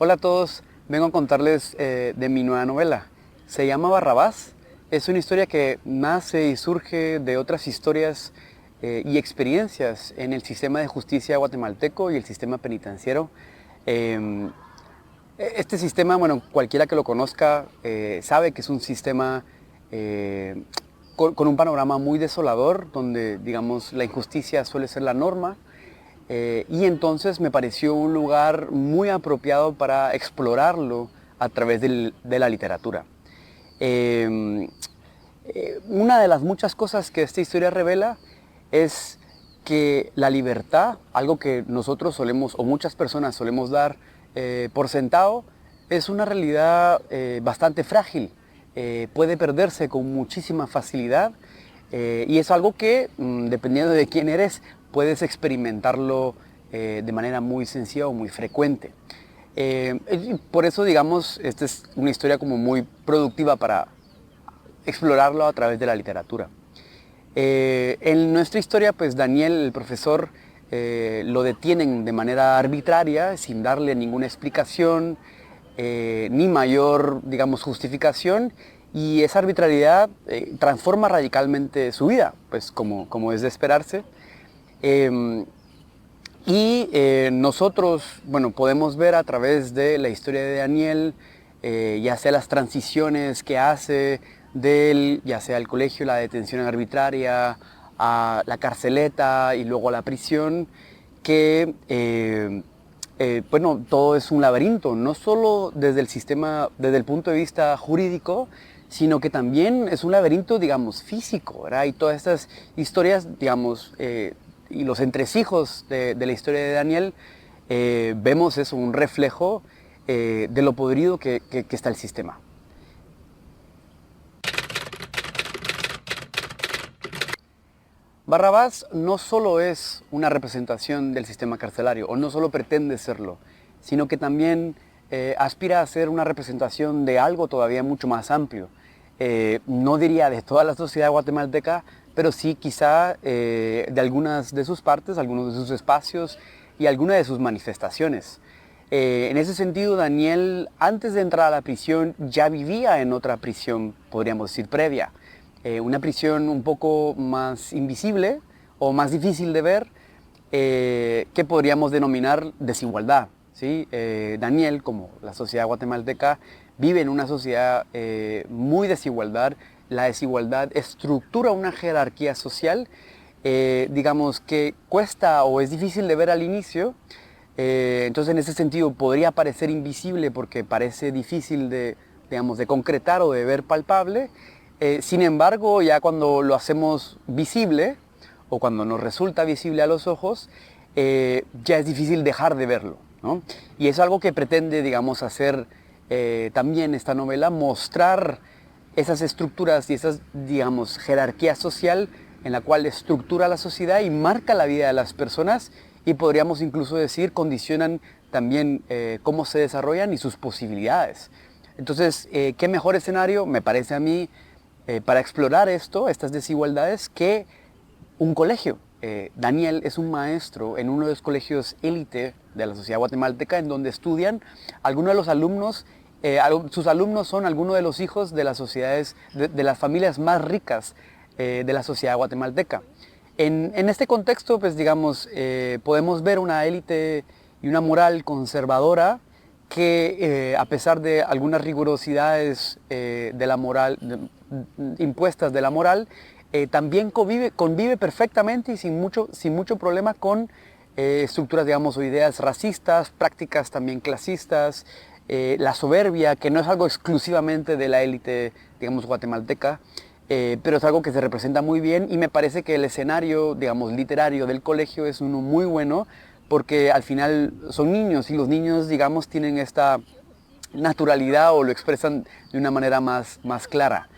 Hola a todos, vengo a contarles de mi nueva novela. Se llama Barrabás. Es una historia que nace y surge de otras historias y experiencias en el sistema de justicia guatemalteco y el sistema penitenciario. Eh, este sistema, bueno, cualquiera que lo conozca sabe que es un sistema con un panorama muy desolador, donde, digamos, la injusticia suele ser la norma. Y entonces me pareció un lugar muy apropiado para explorarlo a través de la literatura. Eh, una de las muchas cosas que esta historia revela es que la libertad, algo que nosotros solemos, o muchas personas solemos dar por sentado, es una realidad bastante frágil. Puede perderse con muchísima facilidad y es algo que, dependiendo de quién eres, puedes experimentarlo de manera muy sencilla o muy frecuente. Por eso, digamos, esta es una historia como muy productiva para explorarlo a través de la literatura. En nuestra historia, pues Daniel, el profesor, lo detienen de manera arbitraria, sin darle ninguna explicación, ni mayor, digamos, justificación, y esa arbitrariedad transforma radicalmente su vida, pues como es de esperarse. Nosotros, bueno, podemos ver a través de la historia de Daniel, ya sea las transiciones que hace de él, ya sea el colegio, la detención arbitraria, a la carceleta y luego a la prisión, que, bueno, todo es un laberinto, no solo desde el sistema, desde el punto de vista jurídico, sino que también es un laberinto, digamos, físico, ¿verdad? Y todas estas historias, digamos, y los entresijos de la historia de Daniel, vemos eso, un reflejo de lo podrido que está el sistema. Barrabás no solo es una representación del sistema carcelario, o no solo pretende serlo, sino que también aspira a ser una representación de algo todavía mucho más amplio. No diría de toda la sociedad guatemalteca, pero sí quizá de algunas de sus partes, algunos de sus espacios y algunas de sus manifestaciones. En ese sentido, Daniel, antes de entrar a la prisión, ya vivía en otra prisión, podríamos decir, previa. Una prisión un poco más invisible o más difícil de ver, que podríamos denominar desigualdad, ¿sí? Daniel, como la sociedad guatemalteca, vive en una sociedad muy desigualdad. La desigualdad estructura una jerarquía social, digamos, que cuesta o es difícil de ver al inicio. Entonces, en ese sentido, podría parecer invisible porque parece difícil de, digamos, de concretar o de ver palpable. Sin embargo, ya cuando lo hacemos visible o cuando nos resulta visible a los ojos, ya es difícil dejar de verlo, ¿no? Y es algo que pretende, digamos, hacer también esta novela, mostrar esas estructuras y esas, digamos, jerarquía social en la cual estructura la sociedad y marca la vida de las personas, y podríamos incluso decir condicionan también cómo se desarrollan y sus posibilidades. Entonces, ¿qué mejor escenario, me parece a mí, para explorar esto, estas desigualdades, que un colegio? Daniel es un maestro en uno de los colegios élite de la sociedad guatemalteca, en donde estudian algunos de los alumnos. Sus alumnos son algunos de los hijos de las sociedades, de las familias más ricas de la sociedad guatemalteca. En este contexto, pues digamos, podemos ver una élite y una moral conservadora que, a pesar de algunas rigurosidades de la moral, impuestas de la moral, también convive perfectamente y sin mucho problema con estructuras, digamos, o ideas racistas, prácticas también clasistas, la soberbia, que no es algo exclusivamente de la élite, digamos, guatemalteca, pero es algo que se representa muy bien, y me parece que el escenario, digamos, literario del colegio es uno muy bueno, porque al final son niños y los niños, digamos, tienen esta naturalidad o lo expresan de una manera más clara.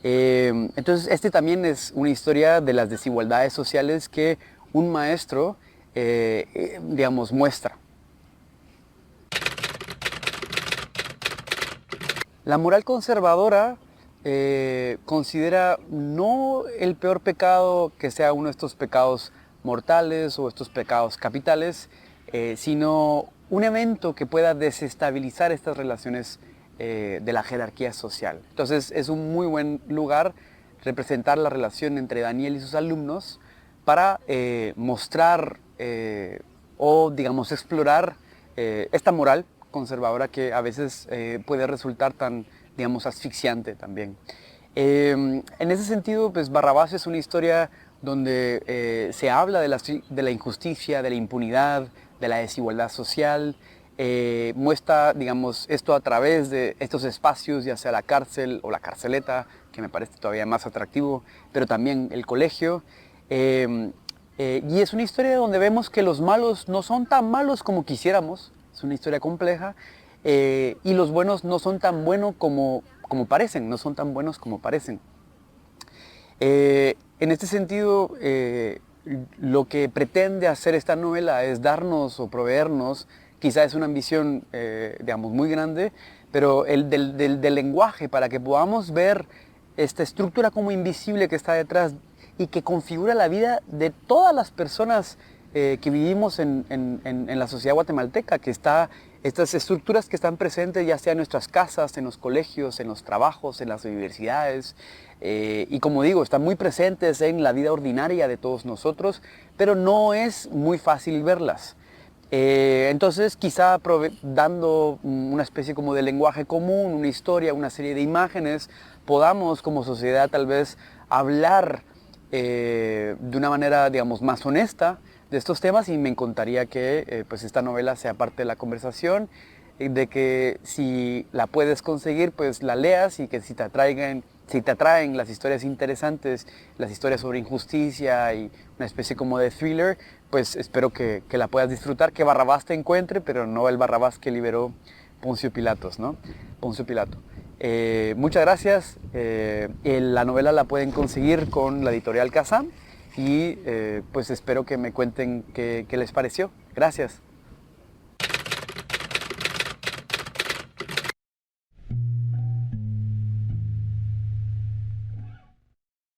Entonces, este también es una historia de las desigualdades sociales que un maestro, digamos, muestra. La moral conservadora considera no el peor pecado que sea uno de estos pecados mortales o estos pecados capitales, sino un evento que pueda desestabilizar estas relaciones de la jerarquía social. Entonces es un muy buen lugar representar la relación entre Daniel y sus alumnos para mostrar o digamos explorar esta moral conservadora que a veces puede resultar tan digamos asfixiante también. En ese sentido, pues Barrabás es una historia donde se habla de la injusticia, de la impunidad, de la desigualdad social, muestra, digamos, esto a través de estos espacios, ya sea la cárcel o la carceleta, que me parece todavía más atractivo, pero también el colegio. Y es una historia donde vemos que los malos no son tan malos como quisiéramos, es una historia compleja, y los buenos no son tan buenos como parecen, no son tan buenos como parecen. En este sentido, lo que pretende hacer esta novela es darnos o proveernos, quizá es una ambición, digamos, muy grande, pero del lenguaje para que podamos ver esta estructura como invisible que está detrás y que configura la vida de todas las personas que vivimos en la sociedad guatemalteca, que está estas estructuras que están presentes ya sea en nuestras casas, en los colegios, en los trabajos, en las universidades, y como digo, están muy presentes en la vida ordinaria de todos nosotros, pero no es muy fácil verlas. Entonces quizá dando una especie como de lenguaje común, una historia, una serie de imágenes, podamos como sociedad tal vez hablar de una manera, digamos, más honesta de estos temas, y me encantaría que pues esta novela sea parte de la conversación, de que si la puedes conseguir, pues la leas, y que si te atraen las historias interesantes, las historias sobre injusticia y una especie como de thriller, pues espero que la puedas disfrutar, que Barrabás te encuentre, pero no el Barrabás que liberó Poncio Pilatos, ¿no? Poncio Pilato. Muchas gracias. La novela la pueden conseguir con la editorial Kazam, y pues espero que me cuenten qué les pareció. Gracias.